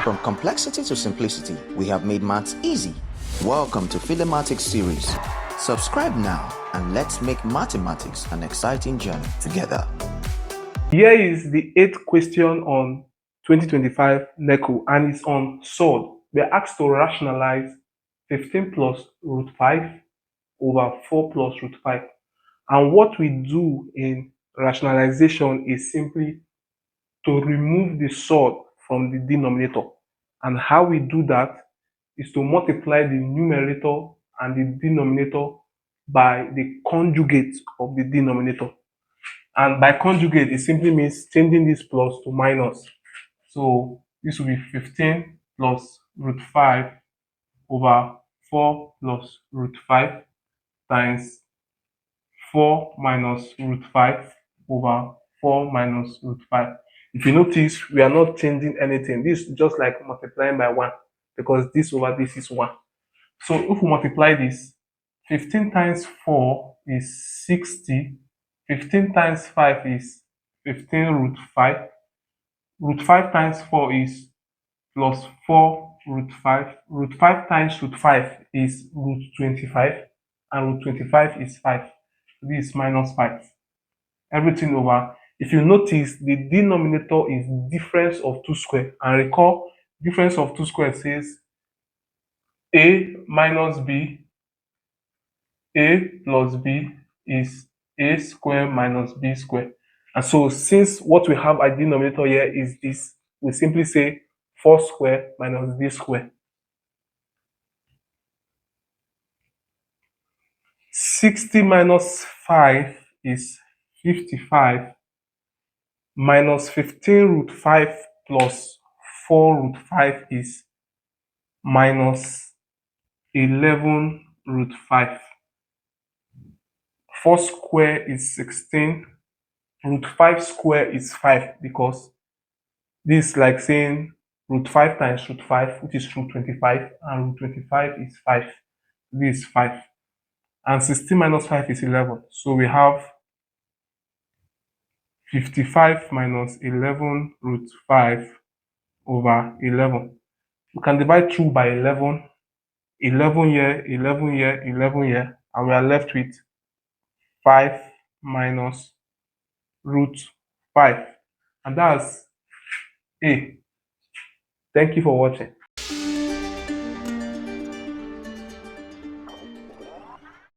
From complexity to simplicity, we have made maths easy. Welcome to Philemathics series. Subscribe now and let's make mathematics an exciting journey together. Here is the 8th question on 2025 NECO, and it's on Surds. We're asked to rationalize 15 plus root 5 over 4 plus root 5. And what we do in rationalization is simply to remove the surd from the denominator. And how we do that is to multiply the numerator and the denominator by the conjugate of the denominator. And by conjugate, it simply means changing this plus to minus. So this will be 15 plus root 5 over 4 plus root 5 times 4 minus root 5 over 4 minus root 5. If you notice, we are not changing anything. This is just like multiplying by 1 because this over this is 1. So if we multiply this, 15 times 4 is 60. 15 times 5 is 15 root 5. Root 5 times 4 is plus 4 root 5. Root 5 times root 5 is root 25. And root 25 is 5. This is minus 5. Everything over. If you notice, the denominator is difference of 2 squared. And recall, difference of 2 squared says a minus b, a plus b is a squared minus b squared. And so since what we have as denominator here is this, we simply say 4 squared minus b squared. 60 minus 5 is 55 minus 15 root 5 plus 4 root 5 is minus 11 root 5. 4 square is 16. Root 5 square is 5 because this is like saying root 5 times root 5, which is root 25, and root 25 is 5. This is 5. And 16 minus 5 is 11. So we have 55 minus 11 root 5 over 11. We can divide through by 11. 11 here, 11 here, 11 here. And we are left with 5 minus root 5. And that's A. Thank you for watching.